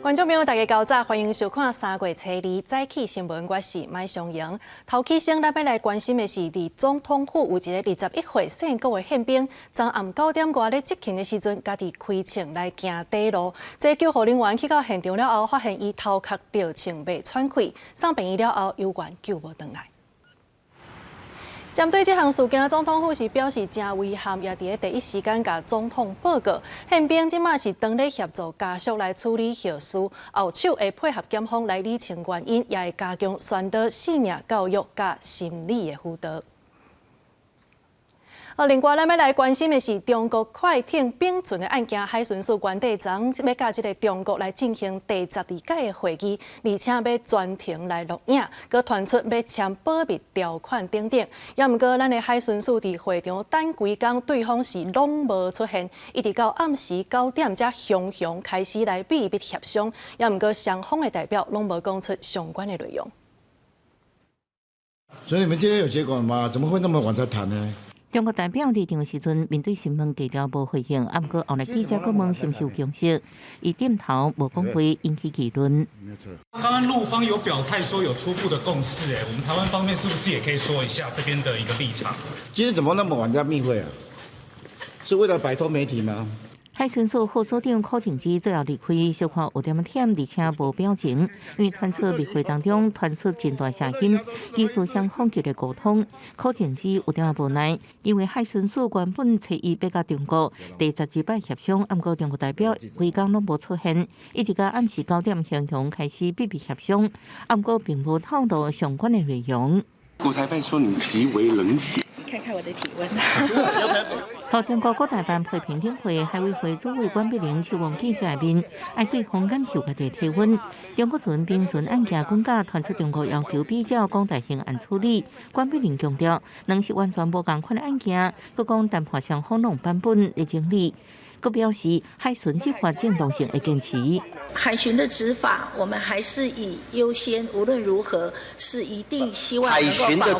观众朋友，大家早早，欢迎收看3月初2早起新闻，我是麦尚莹。头起先，咱要来关心的是，伫总统府有一个21岁姓郭的宪兵，昨暗9点外咧执勤的时阵，家己开枪来行底路。这救护人员去到现场了后，发现伊头壳着枪未喘气，送病院了后，有缘救无回来。 针对这项事件，总统府是表示真遗憾，也伫咧第一时间甲总统报告。宪兵即马是当咧协助家属来处理后事，后手会配合检方来理清原因，也会加强宣导性命教育甲心理的辅导。 另外，咱要来关心的是中国快艇并存的案件。海巡署原地昨要甲这个中国来进行第12届的会议，而且要专程来录影，佮传出要签保密条款等等。也毋过，咱的海巡署伫会场等几工，对方是拢无出现，一直到暗时9点才雄雄开始来秘密协商。也毋过，双方的代表拢无讲出相关的内容。所以你们今天有结果了吗？怎么会那么晚才谈呢？ 中国代表立场的时阵，面对新闻记者无回应，啊，毋过后来记者佫问是毋是有共识，伊点头无讲话，引起议论。刚刚陆方有表态说有初步的共识，我们台湾方面是不是也可以说一下这边的一个立场？今天怎么那么晚在密会啊？是为了摆脱媒体吗？ 海巡署副署长柯静之最后离开，小可有点忝，而且无表情，因为传出密会当中传出真大声音，技术双方激烈沟通。柯静之有点无奈，因为海巡署原本找伊要甲中国第12摆协商，毋过中国代表规工拢无出现，一直到暗时9点雄雄开始秘密协商，毋过并无透露相关的内容。国台办说你极为冷血。 看看我的体温。和中国国台办陪评顶会，海委会主委关碧玲前往记者面，爱对方感受家己体温。中国船并船案件管家传出中国要求比照港大刑案处理，关碧玲强调，若是完全无共款的案件，佮讲谈判双方拢版本的经历。 佮表示，海巡执法正当性会坚持。海巡的执法，我们还是以优先，无论如何是一定希望能够保护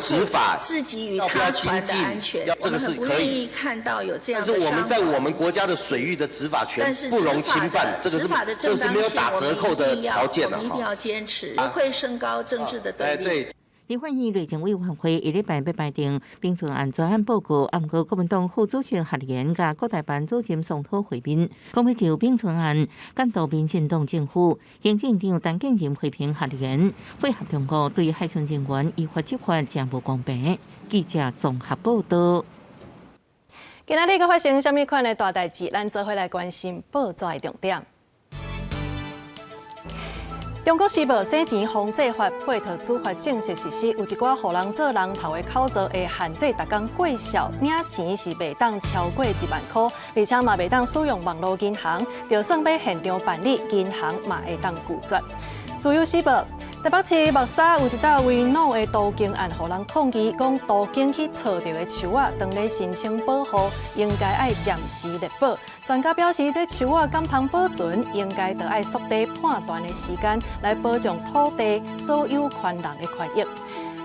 自己与他船的安全。这个是可以。我们很不愿意看到有这样的但是我们在我们国家的水域的执法权不容侵犯，这个是没有打折扣的条件的。我们一定要坚持，不会升高政治的对立。 立法院内政委员会下礼拜要排定并存案专案报告，啊，毋过国民党副主席夏言甲国台办主任商讨会面，讲要就并存案监督民进党政府。行政长陈建仁批评夏言配合中国对海巡人员依法执法真无公平。记者综合报道。今仔日佮发生什么款的大代志？咱做伙来关心报纸的重点。 中国时报洗钱防治法配套处罚正式实施，有一寡互人做人头的口罩会限制逐工过效，领钱是袂当超过1万块，而且嘛袂当使用网络银行，就算要现场办理，银行嘛会当拒绝。自由时报。 台北市木栅有一道为闹的途径案，互人抗议，讲途径去找到的树仔，当咧申请保护，应该爱暂时列保。专家表示，这树仔敢通保存，应该得爱缩短判断的时间，来保障土地所有权人的权益。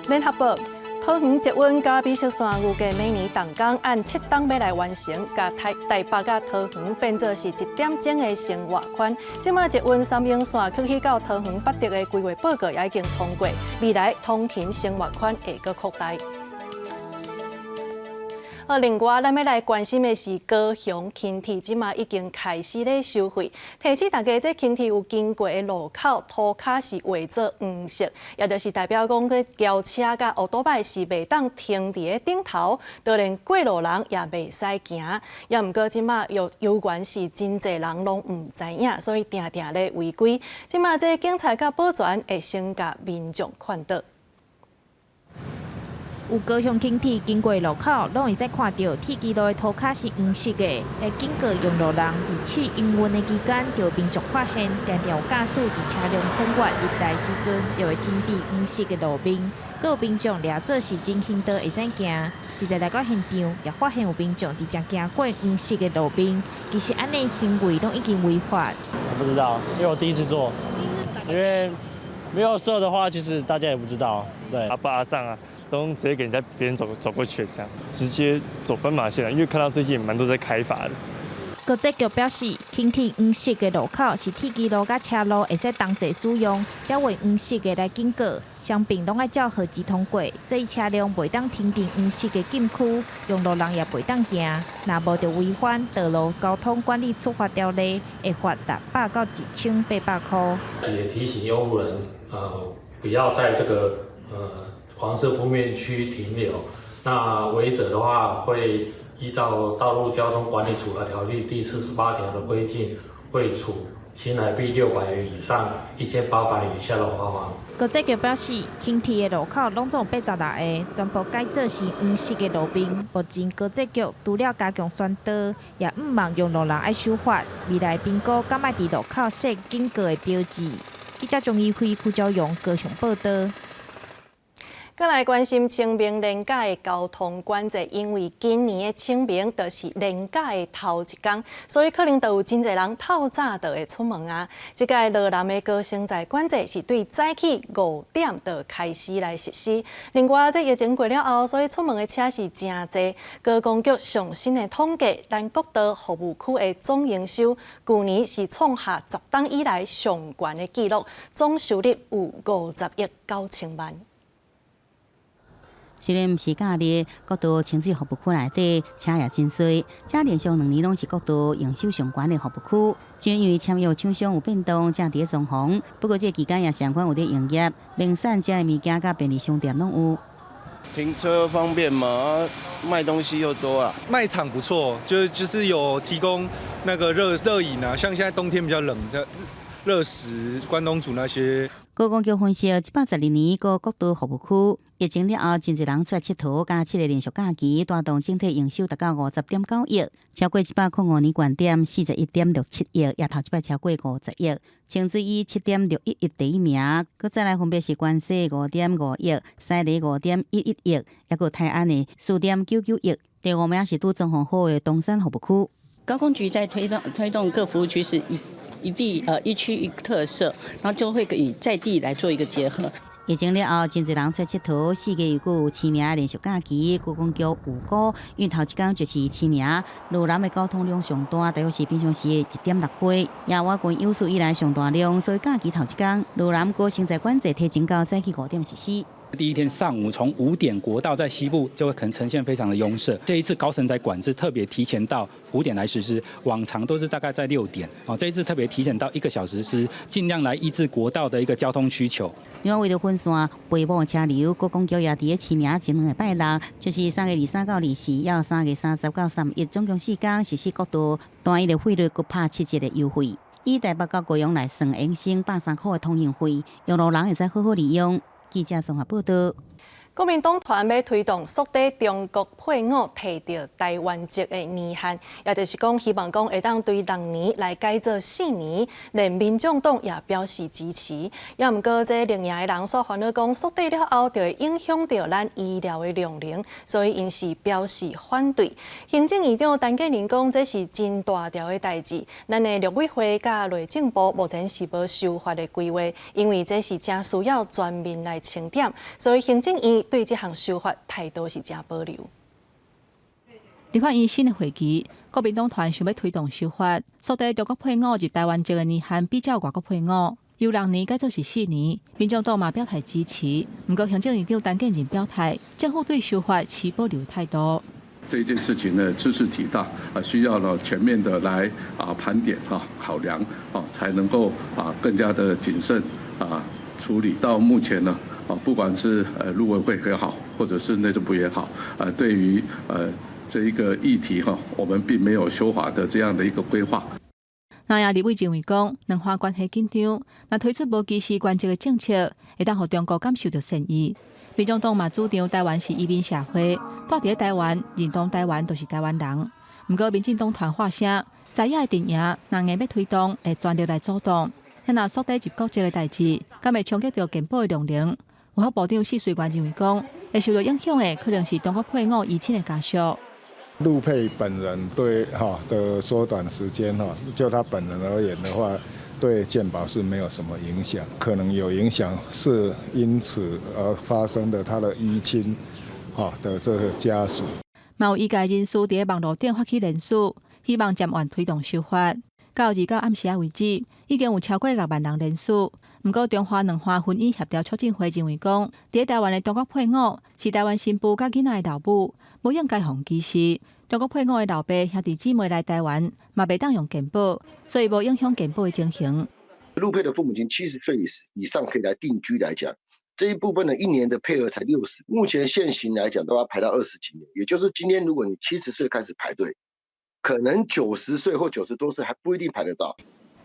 联合报。 桃园捷运加美食线预计每年动工按7档要来完成，甲台北甲桃园变作是1点钟的生活圈。即马捷运3英线去到桃园北德的规划报告也已经通过，未来通勤生活圈会阁扩大。 另外，咱要来关心的是高雄轻铁，即马已经开始咧收费。提醒大家，这轻铁有经过的路口涂骹是画做黄色，也就是代表讲，个轿车甲奥多摆是袂当停伫个顶头，就连过路人也袂使行。也毋过，即马有关是真侪人拢毋知影，所以定定咧违规。即马这警察甲保全会先甲民众劝导。 有高雄轻铁经过路口，拢会使看到铁轨路的涂骹是黄色的。来警告用路人，伫试营运的期间，就民众发现常常有驾驶伫车辆通过入台时阵，就会停伫黄色的路边。各有民众掠做是真行道会使行，实在来到现场，也发现有民众直接行过黄色的路边。其实安尼行为都已经违法。我不知道，因为我第一次做，因为没有设的话，其实大家也不知道。对，阿爸阿上啊。 都直接给别人走过去，这样直接走斑马线了。因为看到最近蛮多在开罚的。高职局表示，轻铁黄色的路口是铁基路甲车路会使同齐使用，才会黄色的来经过。双边拢爱照号志通过，所以车辆袂当停伫黄色的禁区，用路人也袂当行。若无着违反道路交通管理处罚条例，会罚600到1800块。也提醒用户人，不要在这个黄色铺面区停留。那违者的话会依照《道路交通管理处罚条例》第48条的规定，会处新台币600元以上1800元以下的罚款。高职局表示，轻铁的路口拢总有86个，全部改做是黄色的路面。目前高职局除了加强宣导，也毋望用路人爱守法。未来评估敢爱伫路口设警告的标志。记者钟义辉、邱昭勇高雄报道。再来关心清明连假的交通管制，因为今年的清明就是连假的头一天，所以可能就有真侪人透早就会出门啊。这届罗南的高升载管制是对早起5点就开始来实施。另外，这疫情过了后，所以出门的车是真侪。高公局上新的统计，咱国道服务区的总营收，去年是创下10档以来上悬的纪录，总收入有50亿9千万。虽然毋是假日，国道清水服务区内底车也真多，这连续2年拢是国道营收上悬的服务区。就因为签约厂商有变动，正伫装潢。不过这期间也相关有伫营业，名产这类物件甲便利商店拢有。停车方便嘛，卖东西又多啊。卖场不错，就是有提供那个热饮啊，像现在冬天比较冷的热食、关东煮那些。高公局分析，112年国道服务区疫情了后，真侪人出来佚佗，加7个连续假期，带动整体营收达到50.9亿，超过105年原点41.67亿，也头一摆超过50亿。清水以7.61亿第一名，佮再来分别是关西5.5亿、西里5.11亿，也佮泰安的4.99亿。第5名是拄装潢好的东山服务区。高公局在推动各服务区是一区一特色，然后就会与在地来做一个结合。疫情了后，真侪人出佚佗，4个月有7名连续假期，高公局有估，因为头一天就是7名。罗南的交通量上大，大约是平常时的1.6倍，也我县有史以来上大量，所以假期头一天，罗南高升载管制提前到早起5点实施。第一天上午从5点国道在西部就会可能呈现非常的拥塞，这一次高承载管制特别提前到5点来实施，往常都是大概在6点，这一次特别提前到1个小时实施，尽量来抑制国道的一个交通需求。另外为了分散陪步车流，高公局也伫7名前2个拜六，就是3月23到24，要3月30到31，总共4天实施国道单一的费率佮拍7折的优惠。以台北到高雄来算，延伸130块的通行费，用路人会使好好利用。记者综合报道。国民党团要推动缩短中国配偶摕到台湾籍的年限，也就是讲，希望讲会当对6年来改做4年，连民众党也表示支持。也毋过，这领养的人所烦恼讲，缩短了后就会影响到咱医疗的量能，所以因是表示反对。行政院长陈建仁讲，这是真大条的代志。咱的陆委会甲内政部目前是无修法的规划，因为这是真需要全面来清点，所以行政院对这项修法态度是真保留。立法院新的会期，国民党团想要推动修法，缩短中国配偶入台湾籍的年限，比照外国配偶由6年改做是4年。民众党嘛表态支持，不过行政院长陈建仁表态，政府对修法持保留态度。这件事情呢，知识体大需要呢全面的来盘点考量才能够更加的谨慎处理。到目前呢。不管是陆委会也好，或者是内政部也好，对于这一个议题我们并没有修法的这样的一个规划。南亚立委认为讲，两岸关系紧张，若推出无歧视关系的政策，会当互中国感受到善意。民众党嘛主张台湾是移民社会，住伫台湾，认同台湾都是台湾人。不过民进党团发声，在野的阵营若硬要推动，会全力来阻挡。若缩短入国籍的代志，敢会冲击到健保的量能？文化部长施水元认为讲，会受到影响的可能是中国配偶移亲的家属。陆配本人对的缩短时间就他本人而言的话，对健保是没有什么影响，可能有影响是因此而发生的他的移亲的这个家属。嘛有医界人士伫网络顶发起联署，希望暂缓推动修法。到日到暗时为止，已经有超过6万人联署。不过，中华两华婚姻协调促进会认为讲，伫台湾的中国配偶是台湾新妇甲囡仔的老母，无应该互歧视。中国配偶的老爸兄弟姊妹来台湾，嘛袂当用健保，所以无影响健保的情形。陆配的父母亲70岁以上可以来定居来讲，这一部分的1年的配额才60，目前现行来讲都要排到20几年，也就是今天如果你70岁开始排队，可能90岁或90多岁还不一定排得到。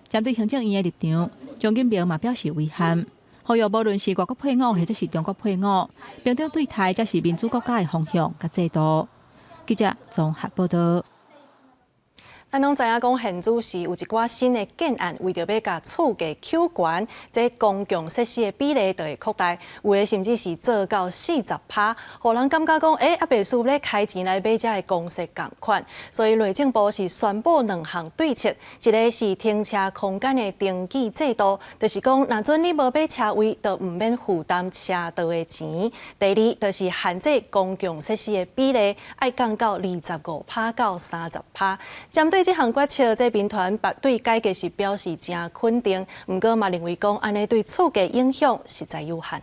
针对行政院的立场，张金平嘛表示遗憾，呼吁无论是外国配偶或者是中国配偶，平等对待才是民主国家的方向甲制度。记者综合报道。咱拢知影讲，现主是有一寡新的建案，为着要甲厝价扣悬，这公共设施的比例就会扩大，有的甚至是做到40%，互人感觉讲，也袂输咧开钱来买遮的公设共款。所以内政部是宣布2项对策，一个是停车空间的登记制度，就是讲，若准你无买车位，就毋免负担车道的钱。第二，就是限制公共设施的比例，爱降到25%到30%。针对这项决策，这兵团对改革是表示真肯定，不过嘛认为讲安尼对厝价影响实在有限。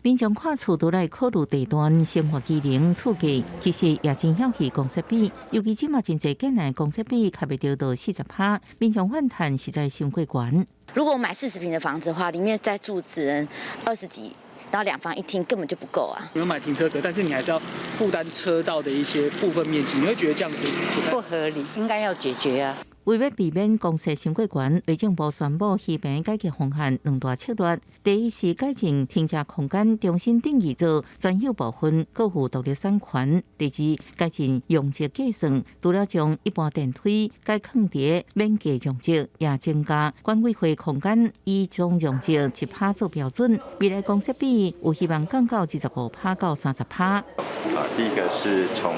民众看厝都来考虑地段、生活机能、厝价，其实也真晓去公设比，尤其即马真侪建案公设比卡袂着到40%，民众反弹实在伤过悬。如果我买40平的房子的话，里面再住只能20几。然后2房1厅根本就不够啊！有买停车格，但是你还是要负担车道的一些部分面积，你会觉得这样子不合理，应该要解决啊。为要避免公设伤过悬，内政部宣布西边改革方案2大策略。第一是改进停车空间，重新定义做专有部分，各户独立产权。第二，改进用值计算，除了将一般电梯改放伫免价用值，也增加管委会空间以总用值1%做标准。未来公设比有希望降到25%到30%。第一个是从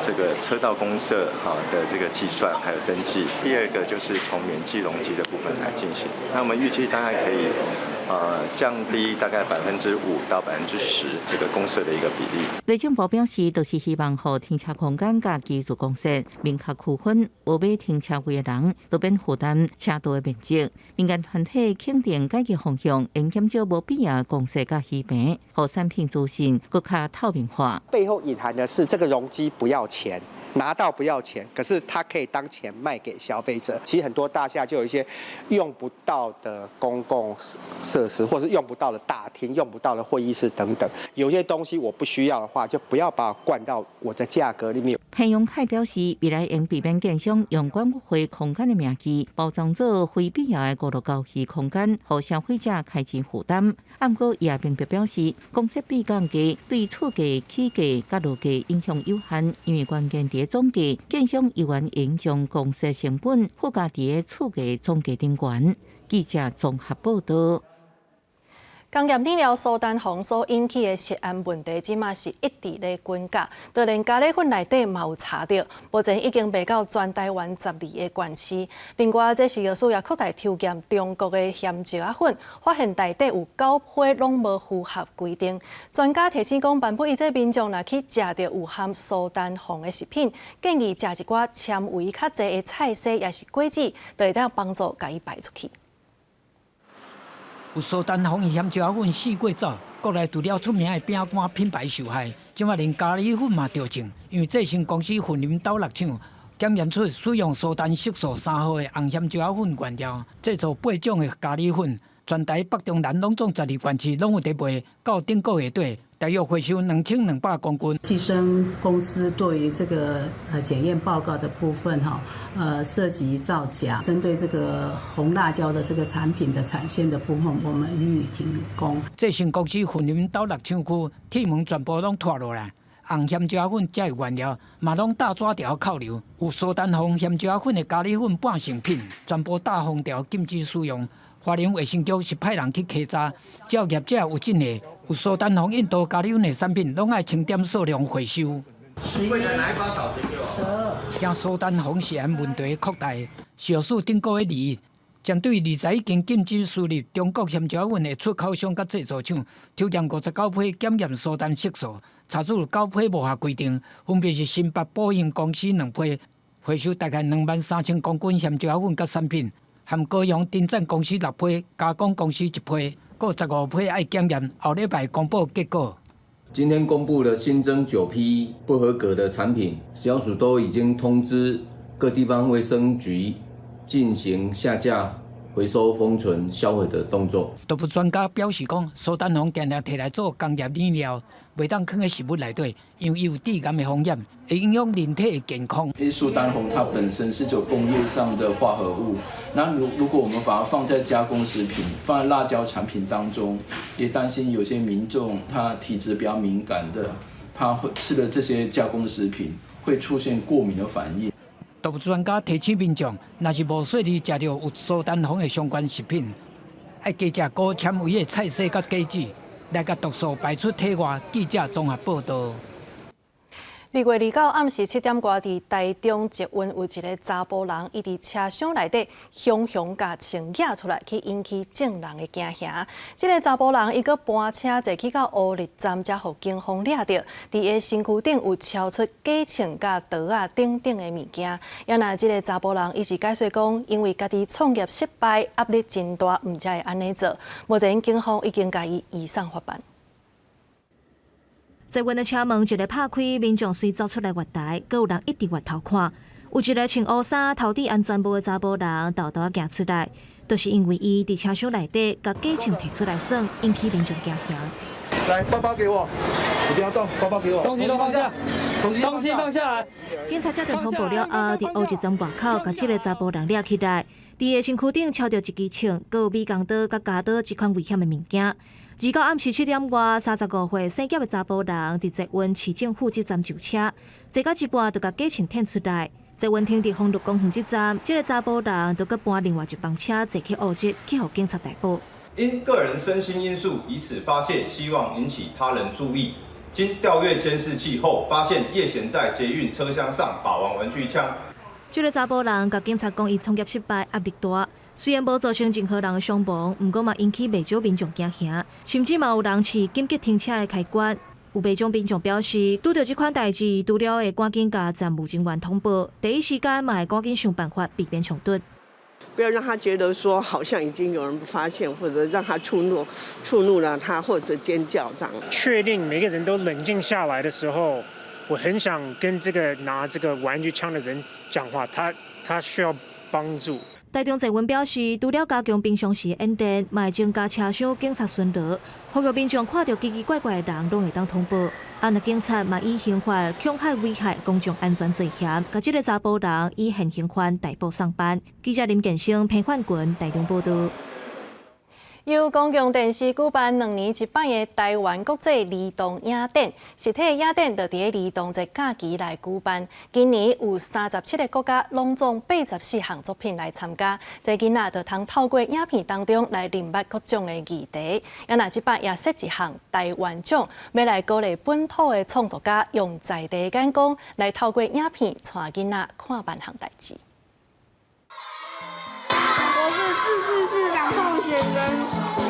这个车道公设的这个计算还有登记，第二个就是从免计容积的部分来进行。那我们预计大概可以降低大概5%到10%这个公设的一个比例。内政部表示，就是希望让停车空间甲居住公设明确区分，无买停车位的人都免负担车道的面积。民间团体肯定改革方向，应减少无必要的公设甲虚平，让产品资讯更加透明化。背后隐含的是这个容积不要钱。拿到不要钱，可是它可以当钱卖给消费者。其实很多大厦就有一些用不到的公共设施，或是用不到的大厅、用不到的会议室等等。有些东西我不需要的话，就不要把它灌到我的价格里面。裴永凯表示，未来应避免建商用管委会空间的名义包装做非必要的过度高级空间，让消费者开钱负担。不过，也明白表示，公设比降价对厝价起价甲落价影响有限，因为关键在总价，建商依然应将公设成本附加伫厝价总价顶悬。记者综合报道。工业饮料苏丹红所引起的食安问题，即马是一直咧滚价，就连咖喱粉内底嘛有查到，目前已经卖到全台湾12个县市。另外，这是需要扩大抽检中国的咸椒粉，发现内底有9批拢无符合规定。专家提醒讲，万不伊这民众若去食到有含苏丹红的食品，建议食一寡纤维较侪的菜色，也是果子，就会当帮助甲伊排出去。有苏丹红咸椒粉4过早，国内除了出名的饼干品牌受害，即马连咖喱粉嘛着证，因为这新公司混林斗六厂检验出使用苏丹色素3号的红咸椒粉原料，制作8种的咖喱粉，全台北中南拢总12县市拢有在卖，到顶个月底。大约回收2200公斤。牺牲公司对于这个检验报告的部分涉及造假，针对这个红辣椒的这个产品的产线的部分，我们予以停工。这新公司混林斗六厂区铁门全部拢拖落来，红咸椒粉这原料嘛拢大抓条扣留，有苏丹红咸椒粉的咖喱粉半成品，全部大封条禁止使用。花莲卫生局是派人去稽查，只要业者有证的，有苏丹红印度咖喱粉的产品，拢爱清点数量回收。11、让苏丹红食安问题扩大，小数顶个月2日，针对20已经禁止输入中国香蕉粉的出口商甲制造厂，抽验59批检验苏丹色素，查出9批无合规定，分别是新北保险公司2批，回收大概23000公斤香蕉粉甲产品，含高雄丁赞公司6批，加工公司1批，各15批爱检验，后礼拜公布结果。今天公布了新增9批不合格的产品，食药署都已经通知各地方卫生局进行下架、回收、封存、销毁的动作。动物专家表示讲，苏丹红定定摕来做工业染料，袂当放在食物内底，因为有致癌的风险，会影响人体的健康。苏丹红它本身是有工业上的化合物，那如果我们把它放在加工食品、放在辣椒产品当中，也担心有些民众他体质比较敏感的，他会吃了这些加工食品会出现过敏的反应。动物专家提醒民众，若是无细腻食到有苏丹红的相关食品，要加食高纤维的菜色甲果子，来甲毒素排出体外。记者综合报道。2月29暗时7点多，伫台中捷运有一个查甫人，伊伫车厢内底熊甲穿野出来，去引起众人的惊吓。这个查甫人伊搁搬车坐去到乌日站，才互警方抓到。伫伊身躯顶有超出假枪、甲刀啊等的物件。也那这个查甫人伊是解说讲，因为家己创业失败，压力真大，毋才会安尼做。目前警方已经甲伊移送法办。捷运的车门一个拍开，民众随走出来月台，阁有人一直回头看。有一个穿乌衫、头戴安全帽的查甫人，豆豆行出来，就是因为伊伫车厢内底甲假枪摕出来耍，引起民众惊吓。来，包包给我，你不要动，包包给我，东西都放下，东西放下来。警察接电通报了后，伫乌日站外口，甲这个查甫人抓起来，伫伊身躯顶抄到一支枪，阁有米钢刀、甲夹刀这款危险的物件。29暗时7点外，35岁姓叶的查甫人伫捷运市政府这站就车，坐到一半就甲假枪摕出来。捷运停伫丰乐公园这站，这个查甫人就搁搬另外一班车坐去乌日，去互警察逮捕。因个人身心因素以此发泄，希望引起他人注意。经调阅监视器后，发现叶贤在捷运车厢上把玩玩具枪。这个查甫人甲警察讲，伊创业失败，压力大。虽然无造成任何人的伤亡，不过嘛引起袂少民众惊吓，甚至嘛有人饲紧急停车的开关。有袂少民众表示，遇到这款代志，除了会赶紧甲站务人员通报，第一时间嘛会赶紧想办法避免冲突。不要让他觉得说好像已经有人不发现，或者让他触怒了他，或者尖叫这样。确定每个人都冷静下来的时候，我很想跟这个拿这个玩具枪的人讲话，他需要帮助。台中捷运表示，除了加强平常时演练，嘛会增加车厢警察巡逻，呼吁民众看到奇奇怪怪的人，拢会当通报。那警察嘛以刑法戕害危害公众安全罪嫌，甲这个查甫人以现行犯逮捕上班。记者林建生、彭焕群台中报道。由公共电视举办2年一摆的台湾国际儿童影展，实体影展就伫儿童节假期来举办。今年有37个国家拢总84项作品来参加，这囡仔就通透过影片当中来认捌各种的议题。那这摆也设一项台湾奖，要来鼓励本土的创作家用在地眼光来透过影片带囡仔看万项代志。我是自治市长候选人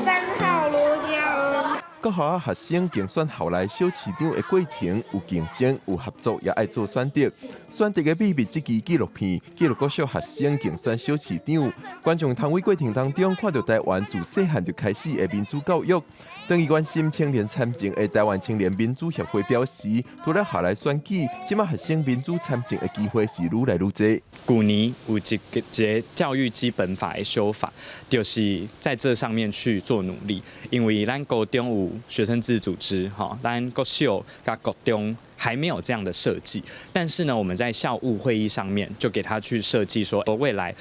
3号罗嘉儿。各校学生竞选校内小市长的过程有竞争、有合作，也爱做选择。选择的秘密这支纪录片，记录各小学生竞选小市长，观众通为过程当中看到台湾自细汉就开始的民主教育。当伊关心青年参政的台湾青年民主协会表示，除了校内选举，即马学生民主参政的机会是愈来愈多。旧年有一个教育基本法的修法，就是在这上面去做努力，因为咱高中有学生自主组织，咱国小甲国中还没有这样的设计，但是呢，我们在校务会议上面就给他去设计说，未来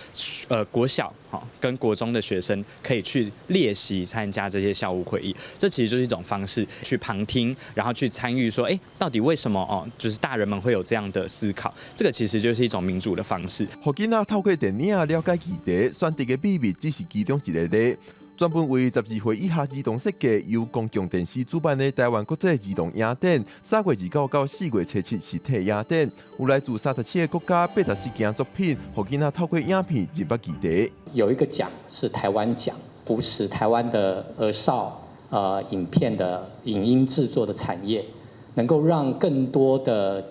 国小跟国中的学生可以去练习参加这些校务会议，这其实就是一种方式去旁听，然后去参与说，到底为什么就是大人们会有这样的思考，这个其实就是一种民主的方式。互囡仔透过电影了解议题，选择的秘密只是其中一个例。专门为12岁以下儿童设计，由公共电视主办的台湾国际儿童影展，3月29到4月初7实体影展，有来自37个国家84件作品，让囡仔透过影片入捌基地。有一个奖是台湾奖，扶持台湾的儿少影片的影音制作的产业，能够让更多的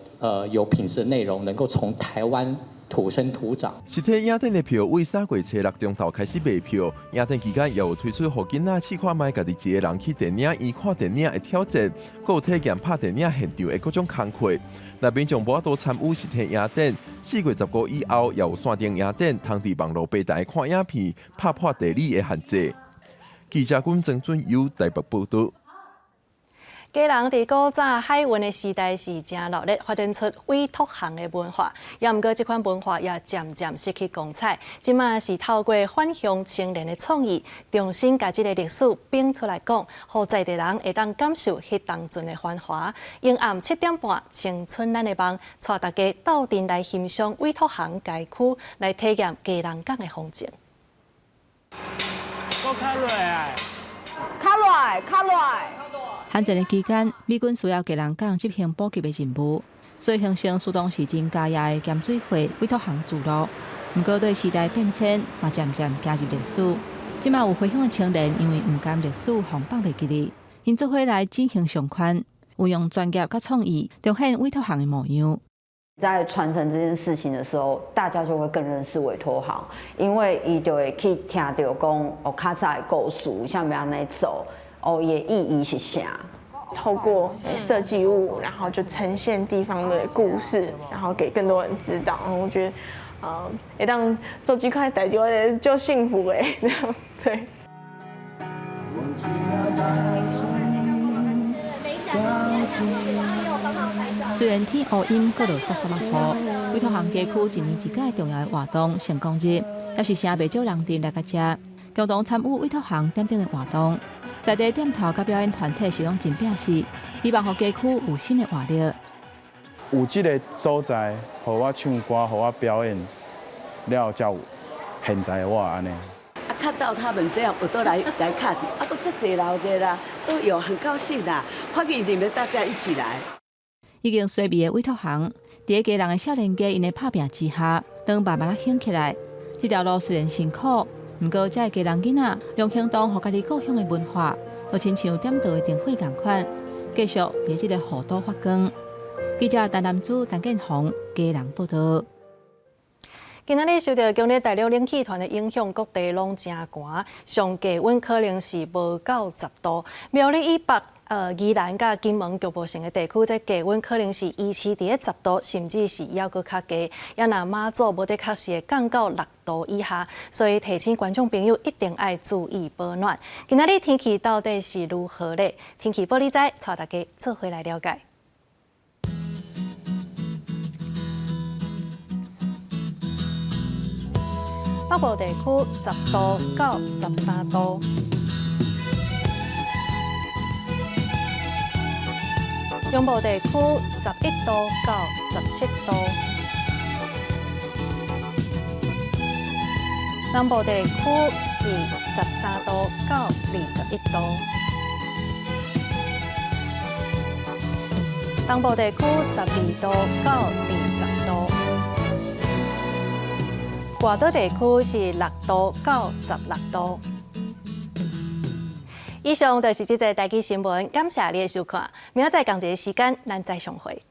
有品质的内容能够从台湾土生土长。实体影展的票为3月初6中昼开始卖票，影展期间也有推出予囡仔试看卖家己一个人去电影院看电影的挑战，还有体验拍电影现场的各种工课。那民众无法度参与实体影展，4月15以后也有线顶影展，通伫网络平台看影片，拍破地理的限制。记者阮曾准由台北报道。家人伫古早海运的时代是真热烈，发展出委托行的文化。也毋过，这款文化也渐渐失去光彩。即卖是透过返乡青年的创意，重新把这个历史编出来讲，让在地人会当感受迄当阵的繁华。阴暗7点半，青春咱的梦，带大家斗阵来欣赏委托行街区，来体验家人港的风景。卡来！限战的期间，美军需要家人港执行补给的任务，所以形成苏当时真家业的咸水会委托行主路。不过对时代变迁，嘛渐渐加入历史。即卖有回乡的青年，因为唔甘历史放放袂记哩，因做伙来进行上款，运用专业甲创意，彰显委托行的模样。在传承这件事情的时候，大家就会更认识委托行，因为伊就会去听到讲哦，较早的故事，像要安尼走。哦，也意义是啥？透过设计物，然后就呈现地方的故事，然后给更多人知道。然后我觉得，当做这块代就幸福哎，这样对。虽然天乌阴，搁落沙落雨，委托行街区一年一届重要的活动成功日，也是成袂少人伫来个遮，共同参与委托行点点的活动。在地点头甲表演团体是拢真拼死，希望互街区有新的活力。有这个所在，互我唱歌，互我表演，了才有现在的我安尼。看到他们这样，我都来看，都这济老的啦，都有很高兴啦，欢迎你们大家一起来。已经衰微的委托行，伫家人的少年家因的拍拼之下，当慢慢兴起来。这条路虽然辛苦。不过，这家人囡仔用行动，和家己故乡的文化，就亲像点灯的灯火同款，继续在这个河道发光。记者陈南珠、陈建宏，家人报道。今仔日受到强烈大陆冷气团的影响，各地拢真寒，上低温可能是无到10度。苗栗以北。宜兰甲金门局部性的地区，这低温可能是维持伫10度，甚至是还佫较低。也若马祖无得确实会降到6度以下，所以提醒观众朋友一定要注意保暖。今仔日天气到底是如何呢？天气报你知，带大家做回来了解。北部地区10度到13度。中部地区11度到17度，南部地区是13度到21度，东部地区12度到20度，外岛地区是6度到16度。以上就是这则台语新闻，感谢你的收看。明仔载同一个时间，咱再相会。